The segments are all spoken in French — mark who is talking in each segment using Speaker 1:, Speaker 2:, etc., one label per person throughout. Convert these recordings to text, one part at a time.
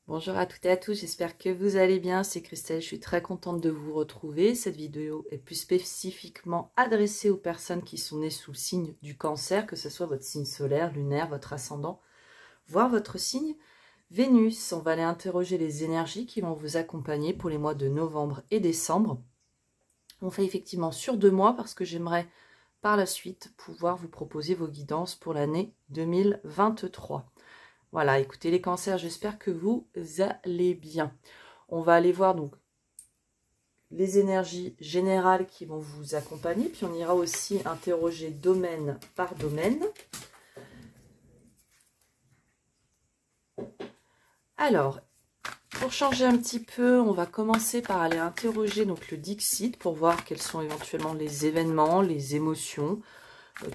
Speaker 1: Bonjour à toutes et à tous, j'espère que vous allez bien, c'est Christelle, je suis très contente de vous retrouver. Cette vidéo est plus spécifiquement adressée aux personnes qui sont nées sous le signe du cancer, que ce soit votre signe solaire, lunaire, votre ascendant, voire votre signe Vénus. On va aller interroger les énergies qui vont vous accompagner pour les mois de novembre et décembre. On fait effectivement sur 2 mois parce que j'aimerais par la suite pouvoir vous proposer vos guidances pour l'année 2023. Voilà, écoutez les cancers, j'espère que vous allez bien. On va aller voir donc les énergies générales qui vont vous accompagner, puis on ira aussi interroger domaine par domaine. Alors, pour changer un petit peu, on va commencer par aller interroger donc le Dixit pour voir quels sont éventuellement les événements, les émotions,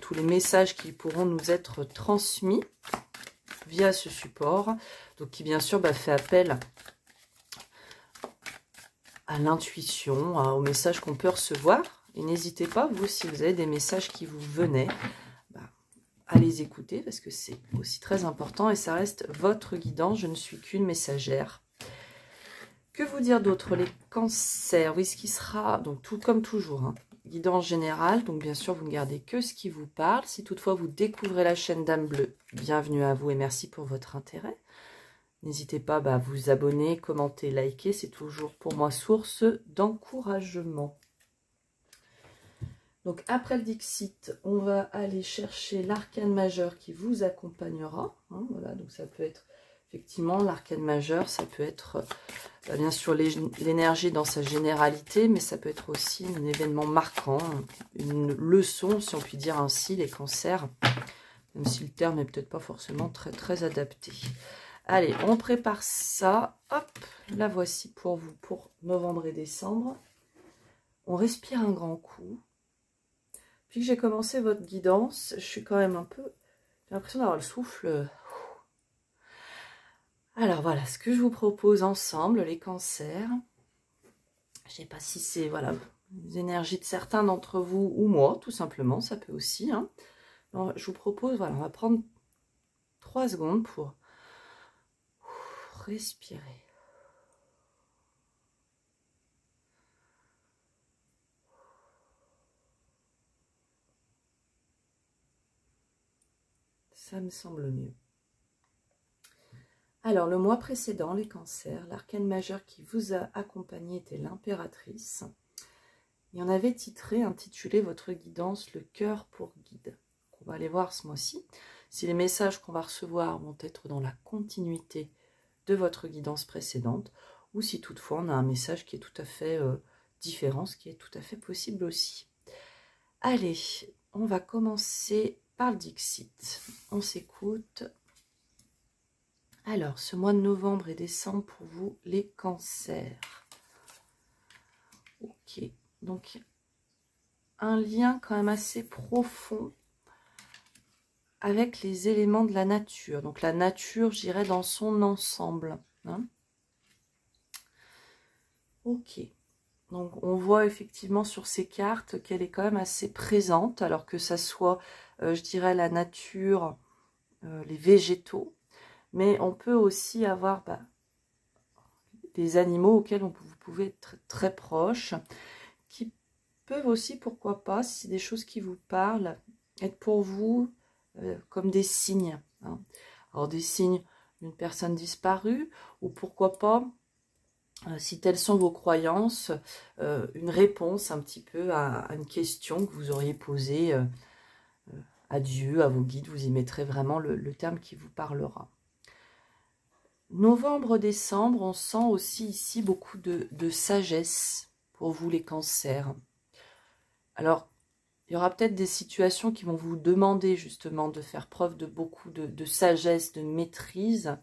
Speaker 1: tous les messages qui pourront nous être transmis via ce support, donc qui bien sûr fait appel à l'intuition, aux messages qu'on peut recevoir. Et n'hésitez pas, vous, si vous avez des messages qui vous venaient, à les écouter parce que c'est aussi très important et ça reste votre guidance. Je ne suis qu'une messagère. Que vous dire d'autre? Les cancers, oui, ce qui sera, donc tout comme toujours, hein, guidance générale, donc bien sûr vous ne gardez que ce qui vous parle. Si toutefois vous découvrez la chaîne Dame Bleue, bienvenue à vous et merci pour votre intérêt. N'hésitez pas à vous abonner, commenter, liker, c'est toujours pour moi source d'encouragement. Donc après le Dixit, on va aller chercher l'arcane majeur qui vous accompagnera. Hein, voilà, donc ça peut être effectivement l'arcane majeur, ça peut être bien sûr l'énergie dans sa généralité, mais ça peut être aussi un événement marquant, une leçon, si on peut dire ainsi, les cancers, même si le terme n'est peut-être pas forcément très adapté. Allez, on prépare ça. Hop, la voici pour vous pour novembre et décembre. On respire un grand coup. Puis que j'ai commencé votre guidance, je suis quand même un peu... J'ai l'impression d'avoir le souffle. Alors voilà, ce que je vous propose ensemble, les cancers. Je ne sais pas si c'est voilà, les énergies de certains d'entre vous ou moi, tout simplement, ça peut aussi. Hein. Alors, je vous propose, voilà, on va prendre 3 secondes pour respirer. Ça me semble mieux. Alors, le mois précédent, les cancers, l'arcane majeur qui vous a accompagné était l'impératrice. Et on avait intitulé votre guidance, le cœur pour guide. On va aller voir ce mois-ci si les messages qu'on va recevoir vont être dans la continuité de votre guidance précédente ou si toutefois on a un message qui est tout à fait différent, ce qui est tout à fait possible aussi. Allez, on va commencer par le Dixit. On s'écoute. Alors, ce mois de novembre et décembre pour vous, les cancers. Ok, donc un lien quand même assez profond avec les éléments de la nature. Donc la nature, je dirais, dans son ensemble. Hein. Ok, donc on voit effectivement sur ces cartes qu'elle est quand même assez présente, alors que ça soit, je dirais, la nature, les végétaux, mais on peut aussi avoir des animaux auxquels vous pouvez être très proche, qui peuvent aussi, pourquoi pas, si c'est des choses qui vous parlent, être pour vous comme des signes. Hein. Alors des signes d'une personne disparue, ou pourquoi pas, si telles sont vos croyances, une réponse un petit peu à une question que vous auriez posée à Dieu, à vos guides, vous y mettrez vraiment le terme qui vous parlera. Novembre-décembre, on sent aussi ici beaucoup de sagesse pour vous les cancers. Alors, il y aura peut-être des situations qui vont vous demander justement de faire preuve de beaucoup de sagesse, de maîtrise,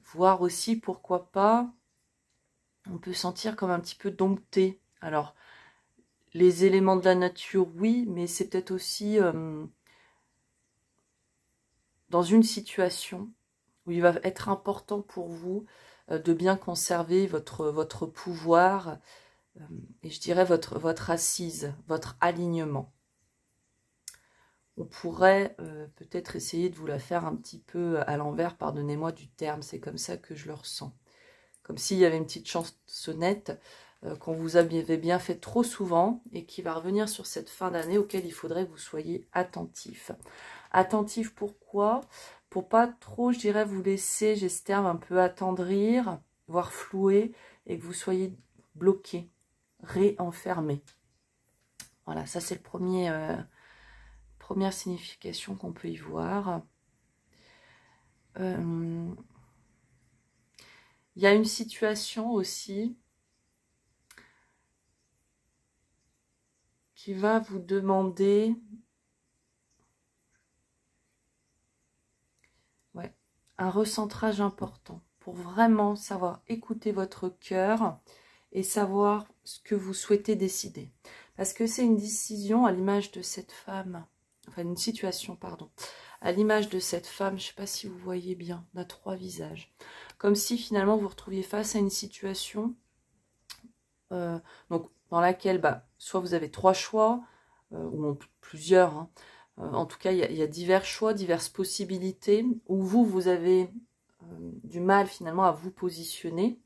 Speaker 1: voire aussi, pourquoi pas, on peut sentir comme un petit peu dompté. Alors, les éléments de la nature, oui, mais c'est peut-être aussi dans une situation où il va être important pour vous de bien conserver votre pouvoir et je dirais votre assise, votre alignement. on pourrait peut-être essayer de vous la faire un petit peu à l'envers, pardonnez-moi du terme, c'est comme ça que je le ressens. Comme s'il y avait une petite chansonnette qu'on vous avait bien fait trop souvent et qui va revenir sur cette fin d'année auquel il faudrait que vous soyez attentif. Attentif pourquoi? Pour pas trop, je dirais, vous laisser, j'espère, un peu attendrir, voire flouer, et que vous soyez bloqué, réenfermé. Voilà, ça c'est le première signification qu'on peut y voir. Il y a une situation aussi qui va vous demander un recentrage important pour vraiment savoir écouter votre cœur et savoir ce que vous souhaitez décider. Parce que c'est une décision à l'image de cette femme, enfin une situation, pardon, à l'image de cette femme, je ne sais pas si vous voyez bien, on a 3 visages. Comme si finalement vous vous retrouviez face à une situation donc, dans laquelle soit vous avez 3 choix, ou plusieurs, hein. En tout cas, il y a divers choix, diverses possibilités, où vous avez du mal finalement à vous positionner.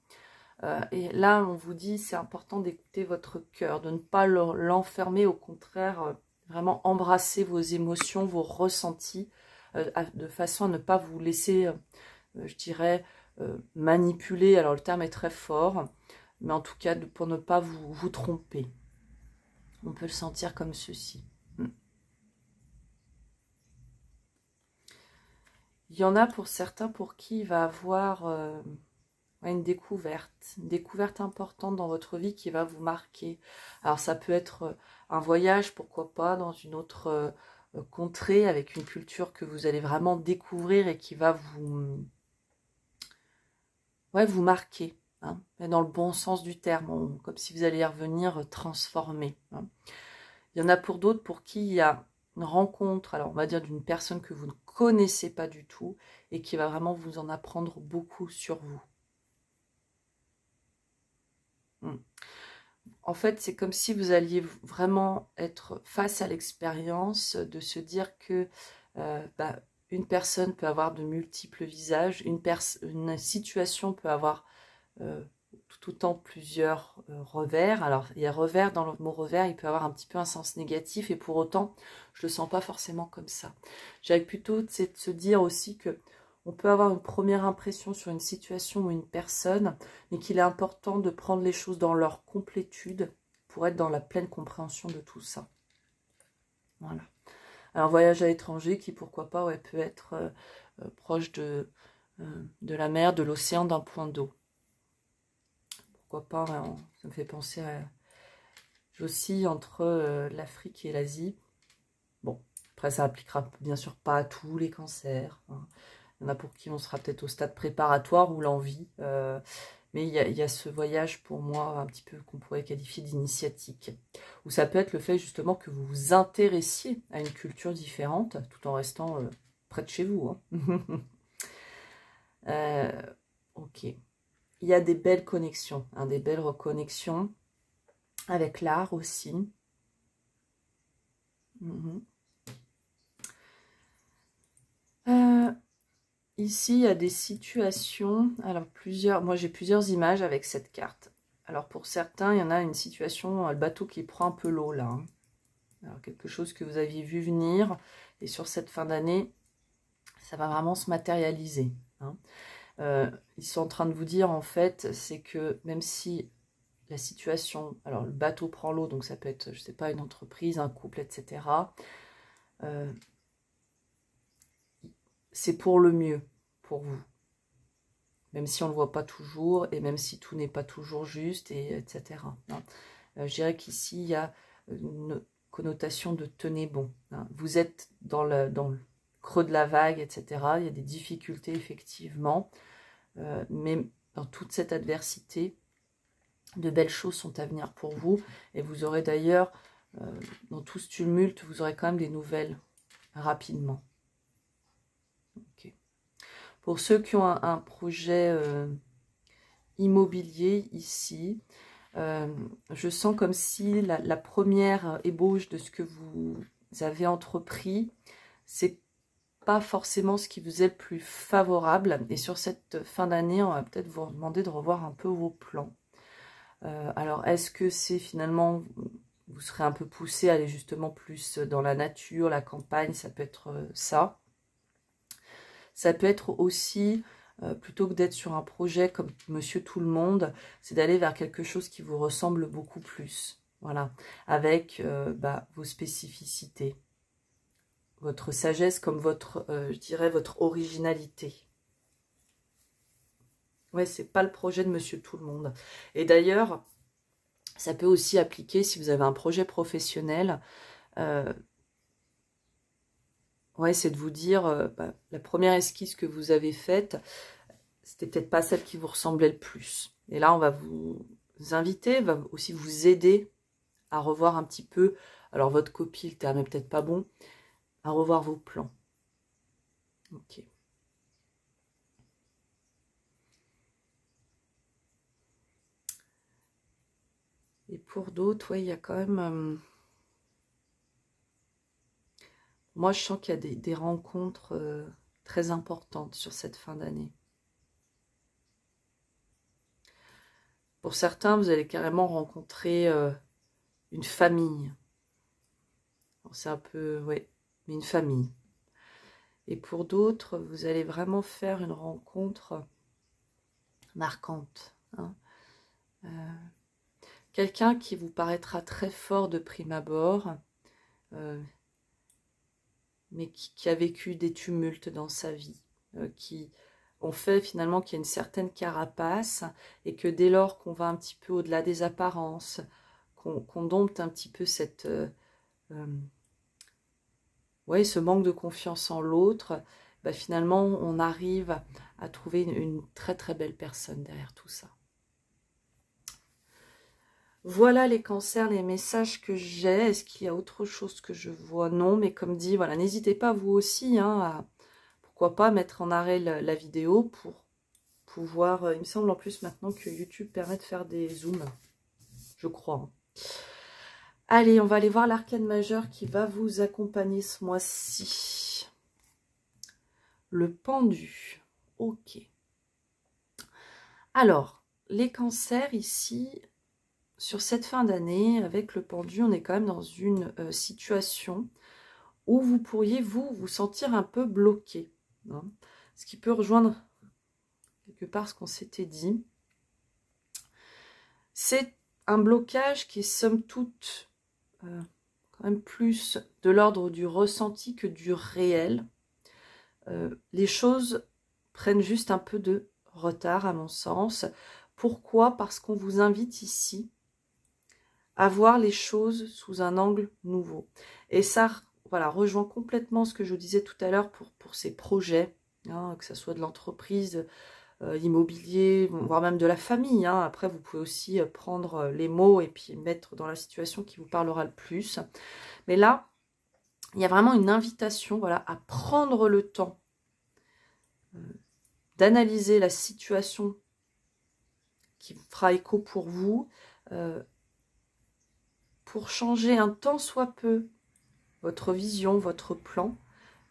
Speaker 1: Et là, on vous dit, c'est important d'écouter votre cœur, de ne pas l'enfermer, au contraire, vraiment embrasser vos émotions, vos ressentis, de façon à ne pas vous laisser, je dirais, manipuler. Alors, le terme est très fort, mais en tout cas, pour ne pas vous tromper. On peut le sentir comme ceci. Il y en a pour certains pour qui il va avoir une découverte importante dans votre vie qui va vous marquer. Alors ça peut être un voyage, pourquoi pas, dans une autre contrée, avec une culture que vous allez vraiment découvrir et qui va vous marquer, hein, mais dans le bon sens du terme, comme si vous alliez revenir transformé. Hein. Il y en a pour d'autres pour qui il y a une rencontre, alors on va dire d'une personne que vous ne connaissez pas du tout et qui va vraiment vous en apprendre beaucoup sur vous. En fait, c'est comme si vous alliez vraiment être face à l'expérience de se dire que une personne peut avoir de multiples visages, une situation peut avoir tout autant plusieurs revers. Alors, il y a revers, dans le mot revers, il peut avoir un petit peu un sens négatif, et pour autant, je le sens pas forcément comme ça. J'avais plutôt de se dire aussi que on peut avoir une première impression sur une situation ou une personne, mais qu'il est important de prendre les choses dans leur complétude pour être dans la pleine compréhension de tout ça. Voilà. Alors, voyage à l'étranger qui, pourquoi pas, peut être proche de la mer, de l'océan, d'un point d'eau. Pourquoi pas, ça me fait penser à... J'oscille entre l'Afrique et l'Asie. Bon, après ça appliquera bien sûr pas à tous les cancers. Hein. Il y en a pour qui on sera peut-être au stade préparatoire ou l'envie. Mais il y a ce voyage pour moi un petit peu qu'on pourrait qualifier d'initiatique. Ou ça peut être le fait justement que vous vous intéressiez à une culture différente tout en restant près de chez vous. Hein. Ok. Il y a des belles connexions, hein, des belles reconnexions avec l'art aussi. Ici, il y a des situations, alors moi j'ai plusieurs images avec cette carte. Alors pour certains, il y en a une situation, le bateau qui prend un peu l'eau là. Hein. Alors quelque chose que vous aviez vu venir, et sur cette fin d'année, ça va vraiment se matérialiser. Hein. Ils sont en train de vous dire en fait, c'est que même si la situation, alors le bateau prend l'eau, donc ça peut être, je sais pas, une entreprise, un couple, etc. C'est pour le mieux, pour vous. Même si on ne le voit pas toujours, et même si tout n'est pas toujours juste, et etc. Hein. Je dirais qu'ici, il y a une connotation de tenez bon. Hein. Vous êtes dans le creux de la vague, etc. Il y a des difficultés, effectivement. Mais dans toute cette adversité, de belles choses sont à venir pour vous. Et vous aurez d'ailleurs, dans tout ce tumulte, vous aurez quand même des nouvelles rapidement. Okay. Pour ceux qui ont un projet immobilier ici, je sens comme si la première ébauche de ce que vous avez entrepris, c'est pas forcément ce qui vous est le plus favorable. Et sur cette fin d'année, on va peut-être vous demander de revoir un peu vos plans. Alors, est-ce que c'est finalement, vous serez un peu poussé à aller justement plus dans la nature, la campagne, ça peut être ça. Ça peut être aussi, plutôt que d'être sur un projet comme Monsieur Tout-le-Monde, c'est d'aller vers quelque chose qui vous ressemble beaucoup plus. Voilà, avec vos spécificités, votre sagesse comme votre, je dirais, votre originalité. Ouais, c'est pas le projet de Monsieur Tout-le-Monde. Et d'ailleurs, ça peut aussi appliquer si vous avez un projet professionnel. Ouais, c'est de vous dire, la première esquisse que vous avez faite, c'était peut-être pas celle qui vous ressemblait le plus. Et là, on va vous inviter, va aussi vous aider à revoir un petit peu, alors votre copie, le terme est peut-être pas bon, à revoir vos plans. Ok. Et pour d'autres, ouais, il y a quand même... moi, je sens qu'il y a des rencontres très importantes sur cette fin d'année. Pour certains, vous allez carrément rencontrer une famille. C'est un peu, ouais, mais une famille. Et pour d'autres, vous allez vraiment faire une rencontre marquante. Hein. Quelqu'un qui vous paraîtra très fort de prime abord, mais qui a vécu des tumultes dans sa vie, qui ont fait finalement qu'il y a une certaine carapace, et que dès lors qu'on va un petit peu au-delà des apparences, qu'on dompte un petit peu cette... ouais, ce manque de confiance en l'autre, finalement, on arrive à trouver une très très belle personne derrière tout ça. Voilà les cancers, les messages que j'ai. Est-ce qu'il y a autre chose que je vois? Non, mais comme dit, voilà, n'hésitez pas vous aussi, hein, à, pourquoi pas, mettre en arrêt la vidéo pour pouvoir... il me semble en plus maintenant que YouTube permet de faire des zooms, je crois. Allez, on va aller voir l'arcane majeur qui va vous accompagner ce mois-ci. Le pendu. Ok. Alors, les cancers ici, sur cette fin d'année, avec le pendu, on est quand même dans une situation où vous pourriez vous sentir un peu bloqué. Hein, ce qui peut rejoindre quelque part ce qu'on s'était dit. C'est un blocage qui est somme toute quand même plus de l'ordre du ressenti que du réel. Les choses prennent juste un peu de retard à mon sens. Pourquoi? Parce qu'on vous invite ici à voir les choses sous un angle nouveau. Et ça, voilà, rejoint complètement ce que je vous disais tout à l'heure pour ces projets, hein, que ce soit de l'entreprise, l'immobilier, voire même de la famille. Hein. Après, vous pouvez aussi prendre les mots et puis mettre dans la situation qui vous parlera le plus. Mais là, il y a vraiment une invitation, voilà, à prendre le temps d'analyser la situation qui fera écho pour vous, pour changer un tant soit peu votre vision, votre plan,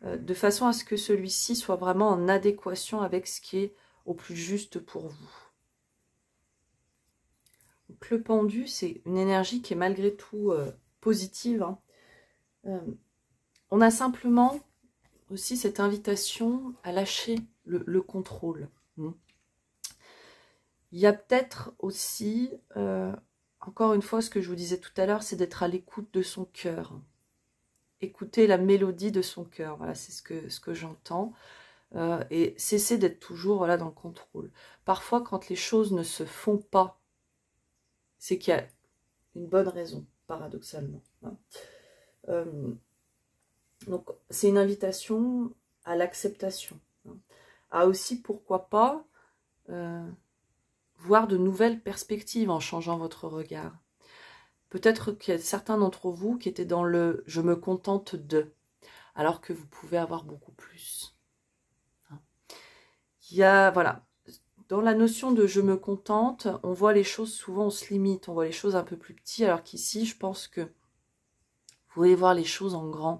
Speaker 1: de façon à ce que celui-ci soit vraiment en adéquation avec ce qui est au plus juste pour vous. Donc, le pendu, c'est une énergie qui est malgré tout positive. Hein. On a simplement aussi cette invitation à lâcher le contrôle. Il y a peut-être aussi, encore une fois, ce que je vous disais tout à l'heure, c'est d'être à l'écoute de son cœur. Écouter la mélodie de son cœur, voilà, c'est ce que j'entends. Et cesser d'être toujours, voilà, dans le contrôle. Parfois, quand les choses ne se font pas, c'est qu'il y a une bonne raison, paradoxalement. Hein. Donc, c'est une invitation à l'acceptation. Hein. À aussi, pourquoi pas, voir de nouvelles perspectives en changeant votre regard. Peut-être qu'il y a certains d'entre vous qui étaient dans le « je me contente de », alors que vous pouvez avoir beaucoup plus. Il y a, voilà, dans la notion de « je me contente », on voit les choses, souvent on se limite, on voit les choses un peu plus petites, alors qu'ici, je pense que pouvez voir les choses en grand,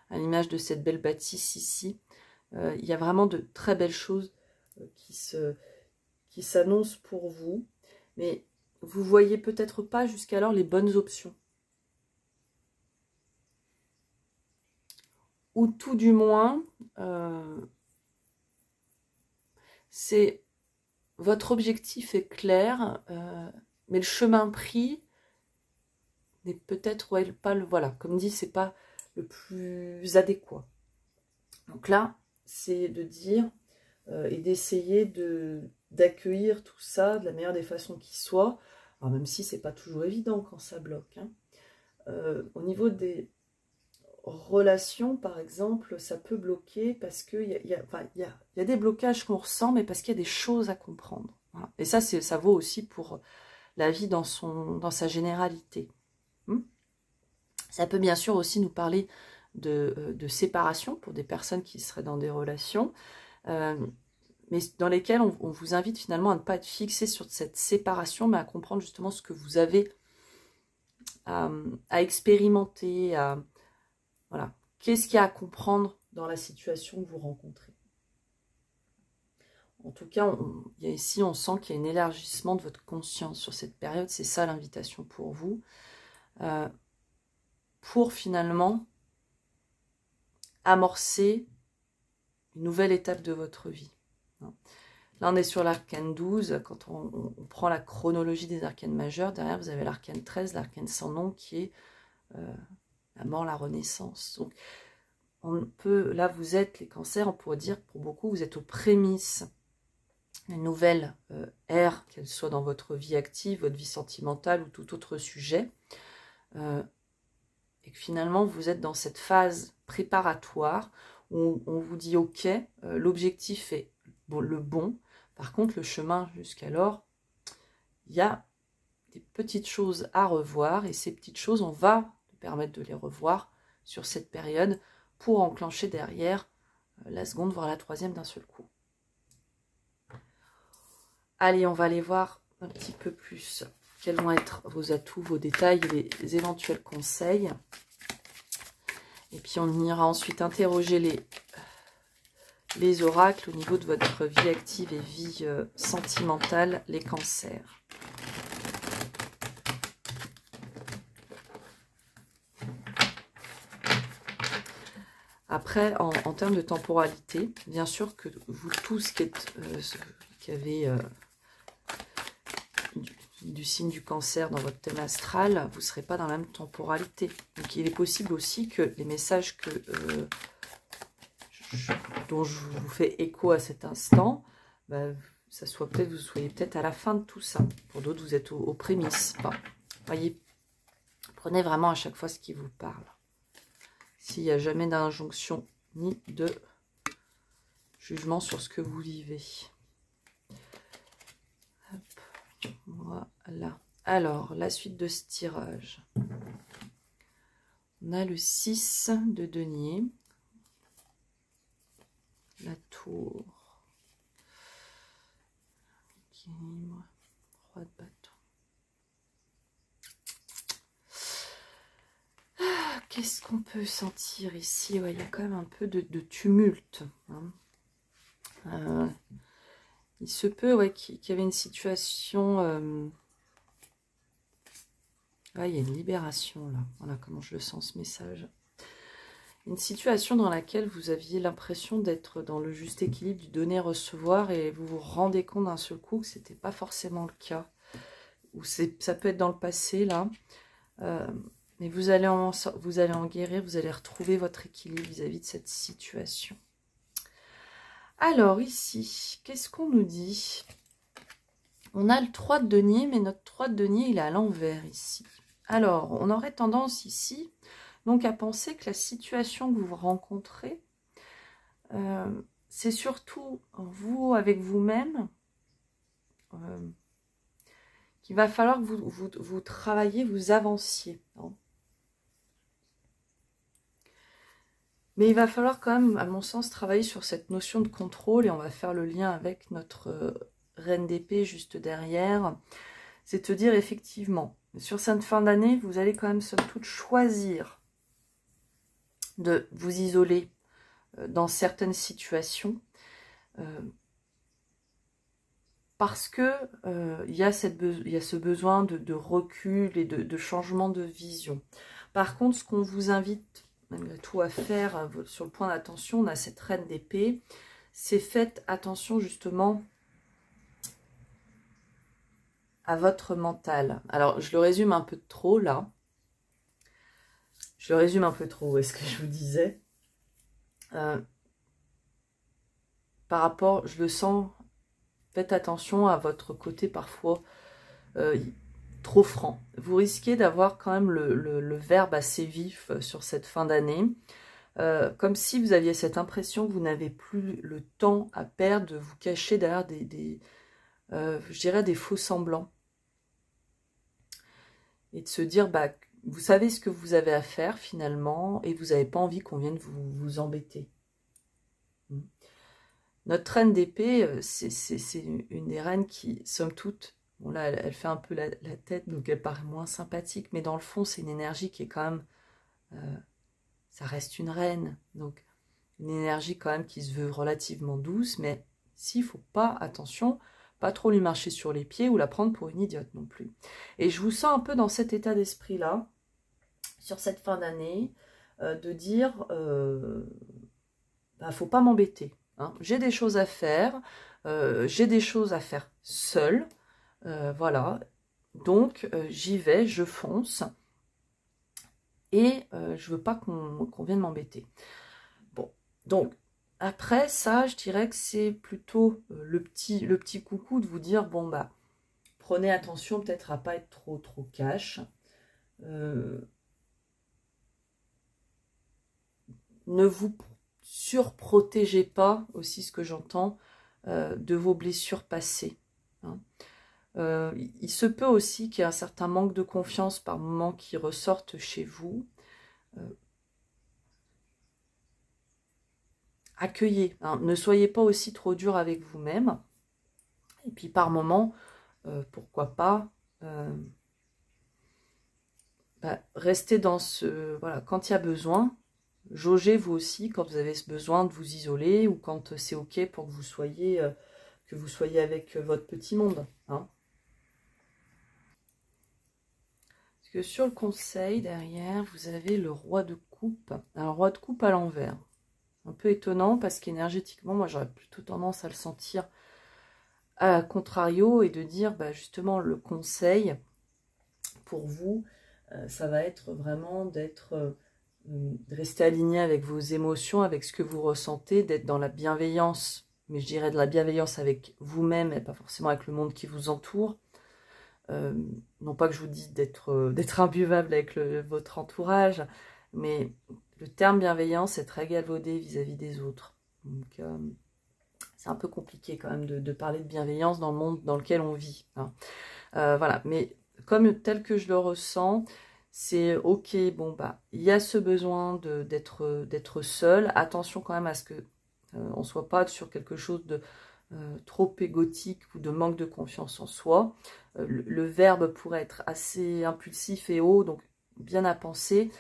Speaker 1: à l'image de cette belle bâtisse ici. Il y a vraiment de très belles choses qui s'annoncent pour vous, mais vous voyez peut-être pas jusqu'alors les bonnes options. Ou tout du moins, c'est votre objectif est clair, mais le chemin pris n'est peut-être pas le, voilà, comme dit, c'est pas le plus adéquat. Donc là, c'est de dire et d'essayer d'accueillir tout ça de la meilleure des façons qui soit. Alors même si c'est pas toujours évident quand ça bloque. Hein. Au niveau des relations, par exemple, ça peut bloquer parce qu'il y a des blocages qu'on ressent, mais parce qu'il y a des choses à comprendre. Voilà. Et ça vaut aussi pour la vie dans sa généralité. Ça peut bien sûr aussi nous parler de séparation pour des personnes qui seraient dans des relations, mais dans lesquelles on vous invite finalement à ne pas être fixé sur cette séparation, mais à comprendre justement ce que vous avez à expérimenter, voilà. Qu'est-ce qu'il y a à comprendre dans la situation que vous rencontrez. En tout cas, ici, on sent qu'il y a un élargissement de votre conscience sur cette période. C'est ça l'invitation pour vous. Pour finalement amorcer une nouvelle étape de votre vie. Là, on est sur l'arcane 12. Quand on prend la chronologie des arcanes majeurs, derrière, vous avez l'arcane 13, l'arcane sans nom, qui est la mort, la renaissance. Donc, là, vous êtes, les cancers, on pourrait dire, pour beaucoup, vous êtes aux prémices d'une nouvelle ère, qu'elle soit dans votre vie active, votre vie sentimentale ou tout autre sujet. Et que finalement, vous êtes dans cette phase préparatoire où on vous dit, ok, l'objectif est le bon. Par contre, le chemin jusqu'alors, il y a des petites choses à revoir. Et ces petites choses, on va vous permettre de les revoir sur cette période pour enclencher derrière la seconde, voire la troisième d'un seul coup. Allez, on va aller voir un petit peu plus quels vont être vos atouts, vos détails, les éventuels conseils. Et puis on ira ensuite interroger les oracles au niveau de votre vie active et vie sentimentale, les cancers. Après, en termes de temporalité, bien sûr que vous tous qui avez du signe du cancer dans votre thème astral, vous ne serez pas dans la même temporalité. Donc il est possible aussi que les messages dont je vous fais écho à cet instant, ça soit peut-être, vous soyez peut-être à la fin de tout ça. Pour d'autres, vous êtes aux prémices. Enfin, voyez, prenez vraiment à chaque fois ce qui vous parle. S'il n'y a jamais d'injonction ni de jugement sur ce que vous vivez. Hop, voilà. Alors, la suite de ce tirage. On a le 6 de denier. La tour. Équilibre. Roi de bâton. Qu'est-ce qu'on peut sentir ici? Ouais, il y a quand même un peu de tumulte. Hein. Il se peut qu'il y avait une situation... il y a une libération là. Voilà comment je le sens ce message. Une situation dans laquelle vous aviez l'impression d'être dans le juste équilibre du donner-recevoir et vous vous rendez compte d'un seul coup que ce n'était pas forcément le cas. Ou ça peut être dans le passé là. Mais vous allez en guérir, vous allez retrouver votre équilibre vis-à-vis de cette situation. Alors ici, qu'est-ce qu'on nous dit? On a le 3 de denier, mais notre 3 de denier, il est à l'envers ici. Alors, on aurait tendance ici, donc à penser que la situation que vous rencontrez, c'est surtout vous, avec vous-même, qu'il va falloir que vous travailliez, vous avanciez. Hein. Mais il va falloir quand même, à mon sens, travailler sur cette notion de contrôle, et on va faire le lien avec notre reine d'épée juste derrière. C'est te dire effectivement, sur cette fin d'année, vous allez quand même somme toute choisir de vous isoler dans certaines situations, parce que il y a ce besoin de recul et de changement de vision. Par contre, ce qu'on vous invite malgré tout à faire sur le point d'attention, on a cette reine d'épée, c'est faites attention justement à votre mental. Alors, je le résume un peu trop là. Je le résume un peu trop, est-ce que je vous disais par rapport, je le sens, faites attention à votre côté parfois trop franc. Vous risquez d'avoir quand même le verbe assez vif sur cette fin d'année. Comme si vous aviez cette impression que vous n'avez plus le temps à perdre de vous cacher derrière je dirais des faux semblants. Et de se dire, bah, vous savez ce que vous avez à faire finalement, et vous n'avez pas envie qu'on vienne vous embêter. Notre reine d'épée, c'est une des reines qui, somme toute, bon là, elle fait un peu la tête, donc elle paraît moins sympathique, mais dans le fond, c'est une énergie qui est quand même, ça reste une reine, donc une énergie quand même qui se veut relativement douce, mais s'il faut pas, attention, pas trop lui marcher sur les pieds ou la prendre pour une idiote non plus. Et je vous sens un peu dans cet état d'esprit-là, sur cette fin d'année, de dire, bah, faut pas m'embêter. Hein. J'ai des choses à faire, j'ai des choses à faire seule, voilà. Donc, j'y vais, je fonce, et je veux pas qu'on vienne m'embêter. Bon, donc, après ça, je dirais que c'est plutôt le petit coucou de vous dire, bon, bah, prenez attention peut-être à pas être trop cash. Ne vous surprotégez pas, aussi ce que j'entends, de vos blessures passées. Hein. Il se peut aussi qu'il y ait un certain manque de confiance par moment qui ressorte chez vous. Accueillez, hein, ne soyez pas aussi trop dur avec vous-même. Et puis par moment, pourquoi pas, bah, restez dans ce... Voilà, quand il y a besoin, jaugez vous aussi quand vous avez ce besoin de vous isoler ou quand c'est ok pour que vous soyez avec votre petit monde. Hein. Parce que sur le conseil, derrière, vous avez le roi de coupe. Un roi de coupe à l'envers. Un peu étonnant parce qu'énergétiquement, moi j'aurais plutôt tendance à le sentir à contrario et de dire bah, justement le conseil pour vous, ça va être vraiment de rester aligné avec vos émotions, avec ce que vous ressentez, d'être dans la bienveillance, mais je dirais de la bienveillance avec vous-même et pas forcément avec le monde qui vous entoure. Non pas que je vous dis d'être imbuvable avec votre entourage, mais le terme bienveillance est très galvaudé vis-à-vis des autres. Donc, c'est un peu compliqué quand même de parler de bienveillance dans le monde dans lequel on vit. Hein. Voilà, mais comme tel que je le ressens, c'est ok, bon bah, il y a ce besoin d'être seul. Attention quand même à ce que on soit pas sur quelque chose de trop égotique ou de manque de confiance en soi. Le verbe pourrait être assez impulsif et haut, donc bien à penser.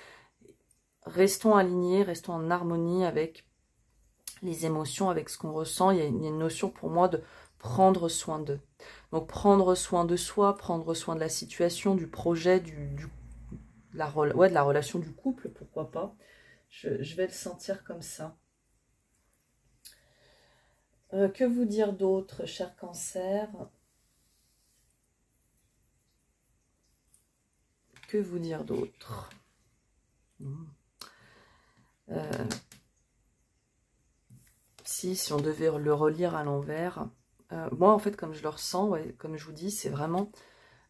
Speaker 1: Restons alignés, restons en harmonie avec les émotions, avec ce qu'on ressent. Il y a une notion pour moi de prendre soin d'eux. Donc prendre soin de soi, prendre soin de la situation, du projet, de la relation du couple, pourquoi pas. Je vais le sentir comme ça. Que vous dire d'autre, cher Cancer? Que vous dire d'autre? Si on devait le relire à l'envers, moi en fait comme je le ressens, ouais, comme je vous dis, c'est vraiment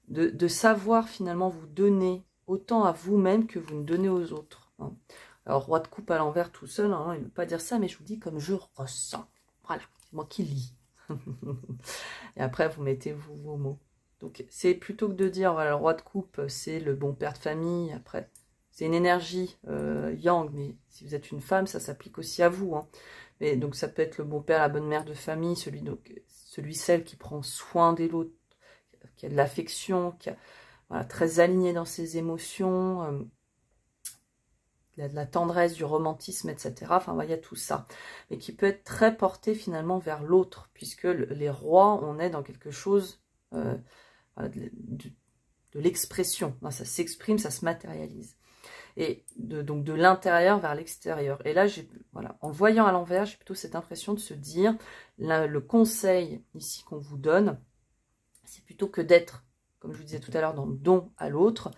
Speaker 1: de savoir finalement vous donner autant à vous-même que vous ne donnez aux autres. Hein. Alors roi de coupe à l'envers tout seul, hein, il ne veut pas dire ça, mais je vous dis comme je ressens. Voilà, c'est moi qui lis. Et après vous mettez vos mots. Donc c'est plutôt que de dire, voilà, le roi de coupe c'est le bon père de famille, après c'est une énergie yang, mais si vous êtes une femme, ça s'applique aussi à vous. Hein. Mais donc ça peut être le bon père, la bonne mère de famille, celle qui prend soin des autres, qui a de l'affection, qui est voilà, très aligné dans ses émotions, il y a de la tendresse, du romantisme, etc. Enfin, il y a tout ça. Mais qui peut être très porté finalement vers l'autre, puisque les rois, on est dans quelque chose de l'expression. Ça s'exprime, ça se matérialise. Et donc de l'intérieur vers l'extérieur. Et là, voilà, en le voyant à l'envers, j'ai plutôt cette impression de se dire, le conseil ici qu'on vous donne, c'est plutôt que d'être, comme je vous disais tout à l'heure, dans le don à l'autre,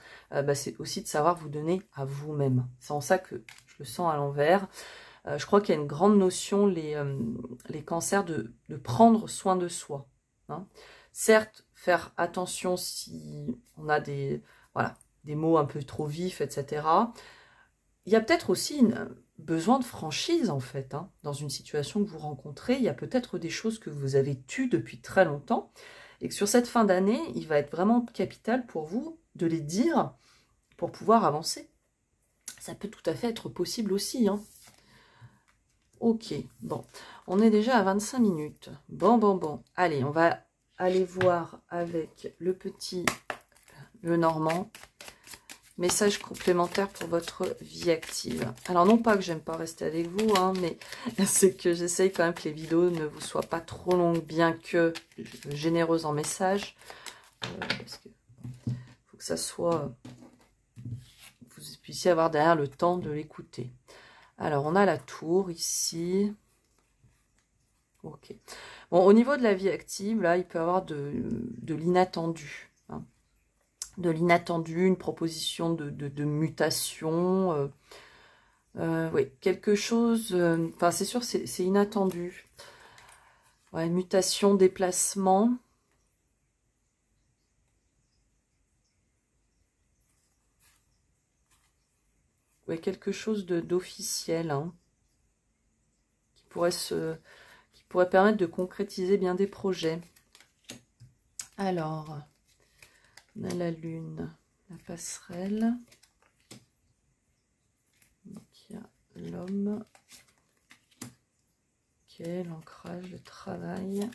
Speaker 1: c'est aussi de savoir vous donner à vous-même. C'est en ça que je le sens à l'envers. Je crois qu'il y a une grande notion, les cancers, de prendre soin de soi. Hein. Certes, faire attention si on a des mots un peu trop vifs, etc. Il y a peut-être aussi besoin de franchise, en fait. Hein. Dans une situation que vous rencontrez, il y a peut-être des choses que vous avez tues depuis très longtemps, et que sur cette fin d'année, il va être vraiment capital pour vous de les dire pour pouvoir avancer. Ça peut tout à fait être possible aussi. Hein. Ok, bon, on est déjà à 25 minutes. Bon. Allez, on va aller voir avec le normand. Message complémentaire pour votre vie active. Alors, non pas que j'aime pas rester avec vous, hein, mais c'est que j'essaye quand même que les vidéos ne vous soient pas trop longues, bien que généreuses en messages. Parce que faut que ça soit... vous puissiez avoir derrière le temps de l'écouter. Alors, on a la tour ici. Ok. Bon, au niveau de la vie active, là, il peut y avoir de l'inattendu. Hein. De l'inattendu, une proposition de mutation. Oui, quelque chose... Enfin, c'est sûr, c'est inattendu. Ouais, mutation, déplacement. Oui, quelque chose d'officiel. Hein, qui pourrait permettre de concrétiser bien des projets. Alors, on a la lune, la passerelle. Donc, il y a l'homme. Ok, l'ancrage, le travail.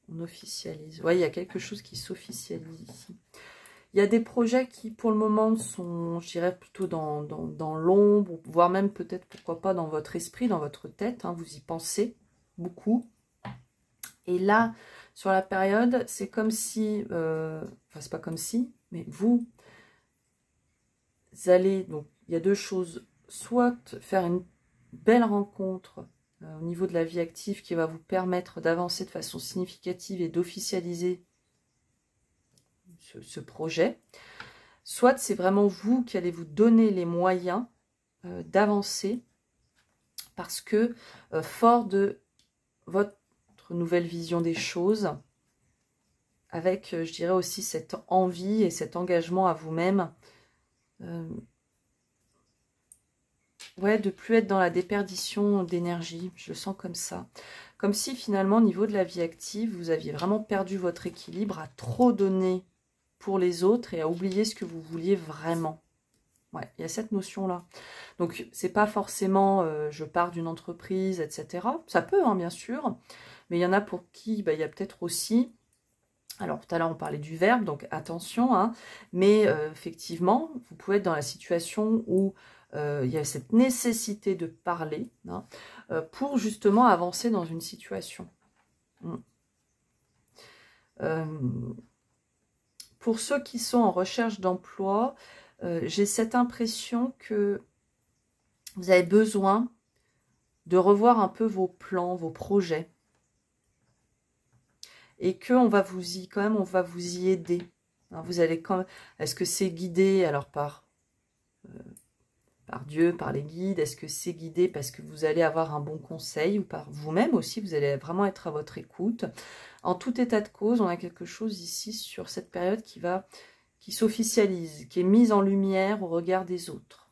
Speaker 1: On officialise. Oui, il y a quelque chose qui s'officialise ici. Il y a des projets qui, pour le moment, sont, je dirais, plutôt dans l'ombre, voire même peut-être, pourquoi pas, dans votre esprit, dans votre tête. Hein, vous y pensez beaucoup. Et là, sur la période, c'est comme si... enfin, c'est pas comme si, mais vous allez... Donc, il y a deux choses. Soit faire une belle rencontre au niveau de la vie active qui va vous permettre d'avancer de façon significative et d'officialiser ce projet. Soit c'est vraiment vous qui allez vous donner les moyens d'avancer parce que fort de votre nouvelle vision des choses, avec, je dirais aussi, cette envie et cet engagement à vous-même, ouais, de plus être dans la déperdition d'énergie, je le sens comme ça. Comme si finalement, au niveau de la vie active, vous aviez vraiment perdu votre équilibre, à trop donner pour les autres et à oublier ce que vous vouliez vraiment. Ouais, il y a cette notion-là. Donc, c'est pas forcément je pars d'une entreprise, etc. Ça peut, hein, bien sûr, mais il y en a pour qui il y a peut-être aussi... Alors, tout à l'heure, on parlait du verbe, donc attention, hein, mais effectivement, vous pouvez être dans la situation où il y a cette nécessité de parler hein, pour justement avancer dans une situation. Pour ceux qui sont en recherche d'emploi, j'ai cette impression que vous avez besoin de revoir un peu vos plans, vos projets. Et qu'on va vous y, quand même, on va vous y aider. Alors vous allez quand même, est-ce que c'est guidé alors par Dieu, par les guides? Est-ce que c'est guidé parce que vous allez avoir un bon conseil ou par vous-même aussi? Vous allez vraiment être à votre écoute. En tout état de cause, on a quelque chose ici sur cette période qui s'officialise, qui est mise en lumière au regard des autres.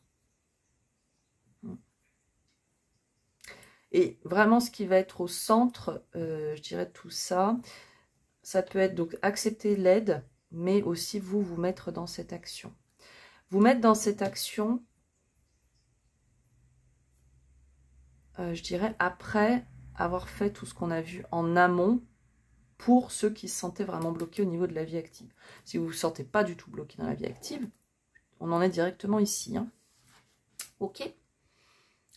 Speaker 1: Et vraiment, ce qui va être au centre, je dirais, de tout ça, ça peut être donc accepter l'aide, mais aussi vous mettre dans cette action. Vous mettre dans cette action, je dirais, après avoir fait tout ce qu'on a vu en amont, pour ceux qui se sentaient vraiment bloqués au niveau de la vie active. Si vous ne vous sentez pas du tout bloqué dans la vie active, on en est directement ici. Hein. Ok?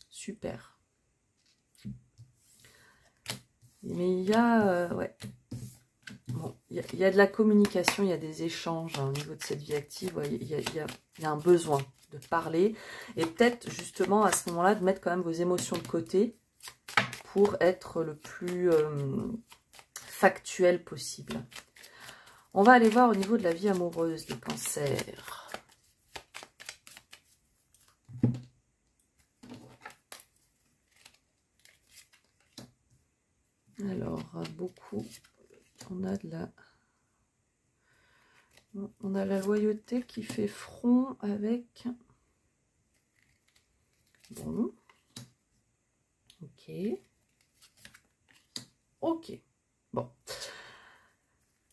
Speaker 1: Super. Mais il y a... ouais. Bon, il y a de la communication, il y a des échanges hein, au niveau de cette vie active. Ouais, il y a un besoin de parler. Et peut-être justement à ce moment-là de mettre quand même vos émotions de côté pour être le plus factuel possible. On va aller voir au niveau de la vie amoureuse des cancers. Alors, beaucoup, on a la loyauté qui fait front avec... Bon. Ok. Ok. Bon.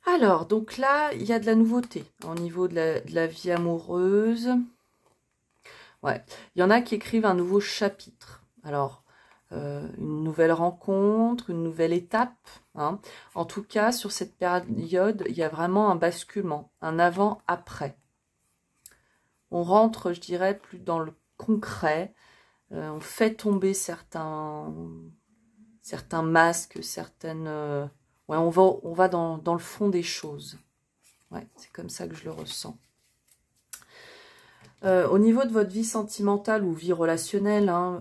Speaker 1: Alors, donc là, il y a de la nouveauté au niveau de la vie amoureuse. Ouais. Il y en a qui écrivent un nouveau chapitre. Alors, une nouvelle rencontre, une nouvelle étape. Hein. En tout cas, sur cette période, il y a vraiment un basculement, un avant-après. On rentre, je dirais, plus dans le concret. On fait tomber certains masques, certaines... ouais, on va dans le fond des choses. Ouais, c'est comme ça que je le ressens. Au niveau de votre vie sentimentale ou vie relationnelle, hein,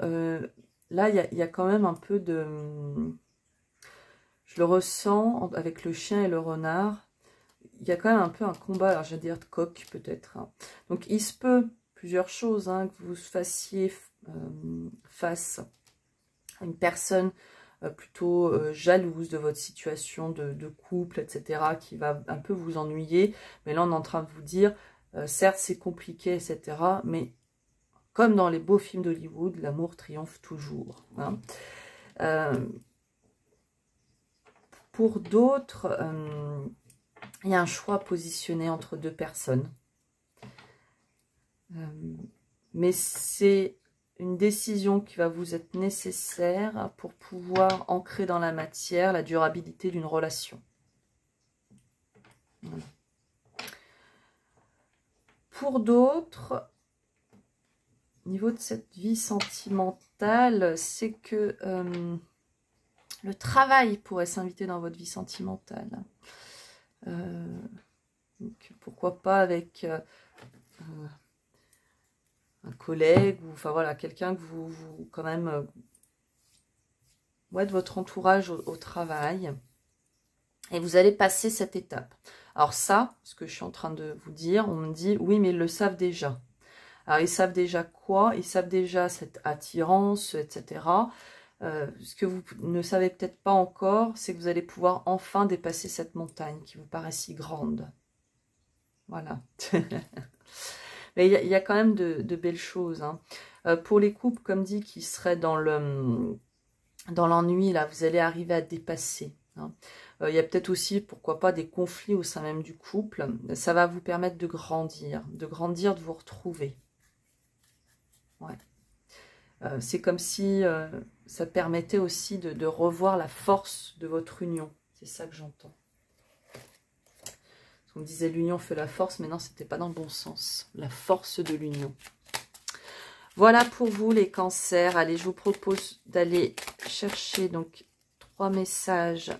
Speaker 1: là, il y a quand même un peu de... Je le ressens avec le chien et le renard. Il y a quand même un peu un combat, alors je vais dire de coq peut-être. Hein. Donc, il se peut plusieurs choses, hein, que vous fassiez face à une personne plutôt jalouse de votre situation de couple, etc., qui va un peu vous ennuyer. Mais là, on est en train de vous dire, certes, c'est compliqué, etc., mais comme dans les beaux films d'Hollywood, l'amour triomphe toujours. Hein. Pour d'autres, il y a un choix positionné entre deux personnes. Mais c'est une décision qui va vous être nécessaire pour pouvoir ancrer dans la matière la durabilité d'une relation. Voilà. Pour d'autres, au niveau de cette vie sentimentale, c'est que le travail pourrait s'inviter dans votre vie sentimentale. Donc, pourquoi pas avec un collègue, ou enfin voilà, quelqu'un que vous quand même, ouais, de votre entourage au travail. Et vous allez passer cette étape. Alors ça, ce que je suis en train de vous dire, on me dit, oui, mais ils le savent déjà. Alors, ils savent déjà quoi? Ils savent déjà cette attirance, etc. Ce que vous ne savez peut-être pas encore, c'est que vous allez pouvoir enfin dépasser cette montagne qui vous paraît si grande. Voilà. Mais il y a quand même de belles choses. Hein. Pour les couples, comme dit, qui seraient dans l'ennui, là, vous allez arriver à dépasser. Hein. Il y a peut-être aussi, pourquoi pas, des conflits au sein même du couple. Ça va vous permettre de grandir, de vous retrouver. Ouais. C'est comme si ça permettait aussi de revoir la force de votre union. C'est ça que j'entends. On me disait l'union fait la force, mais non, c'était pas dans le bon sens. La force de l'union. Voilà pour vous les cancers. Allez, je vous propose d'aller chercher donc 3 messages.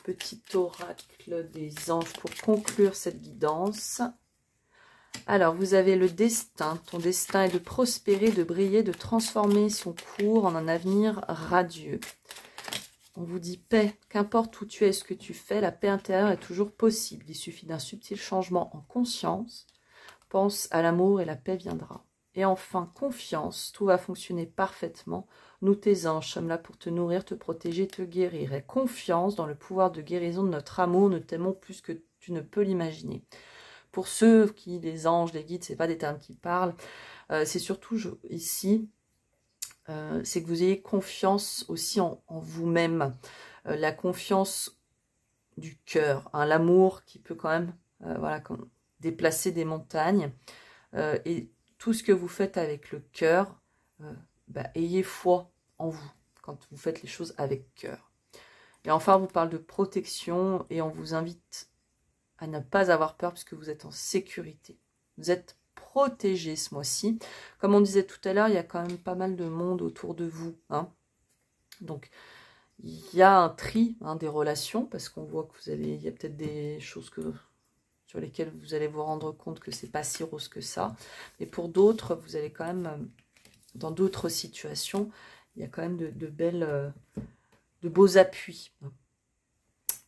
Speaker 1: Petit oracle des anges pour conclure cette guidance. Alors, vous avez le destin. Ton destin est de prospérer, de briller, de transformer son cours en un avenir radieux. On vous dit paix. Qu'importe où tu es, ce que tu fais, la paix intérieure est toujours possible. Il suffit d'un subtil changement en conscience. Pense à l'amour et la paix viendra. Et enfin, confiance. Tout va fonctionner parfaitement. Nous, tes anges, sommes là pour te nourrir, te protéger, te guérir. Et confiance dans le pouvoir de guérison de notre amour. Nous t'aimons plus que tu ne peux l'imaginer. Pour ceux qui, les anges, les guides, c'est pas des termes qui parlent, c'est surtout ici, c'est que vous ayez confiance aussi en vous-même. La confiance du cœur, hein, l'amour qui peut quand même voilà, déplacer des montagnes. Et tout ce que vous faites avec le cœur, ayez foi en vous quand vous faites les choses avec cœur. Et enfin, on vous parle de protection et on vous invite à ne pas avoir peur puisque vous êtes en sécurité. Vous êtes protégé ce mois-ci. Comme on disait tout à l'heure, il y a quand même pas mal de monde autour de vous, hein. Donc, il y a un tri, hein, des relations, parce qu'on voit que il y a peut-être des choses sur lesquelles vous allez vous rendre compte que c'est pas si rose que ça. Mais pour d'autres, vous allez quand même, dans d'autres situations, il y a quand même de beaux appuis.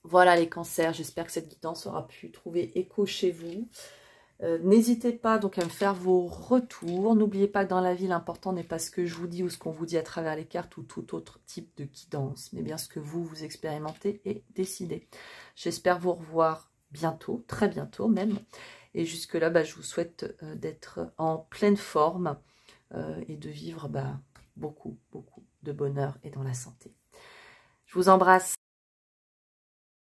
Speaker 1: Voilà les cancers, j'espère que cette guidance aura pu trouver écho chez vous. N'hésitez pas donc à me faire vos retours. N'oubliez pas que dans la vie, l'important n'est pas ce que je vous dis ou ce qu'on vous dit à travers les cartes ou tout autre type de guidance, mais bien ce que vous expérimentez et décidez. J'espère vous revoir bientôt, très bientôt même. Et jusque-là, bah, je vous souhaite d'être en pleine forme et de vivre beaucoup de bonheur et dans la santé. Je vous embrasse.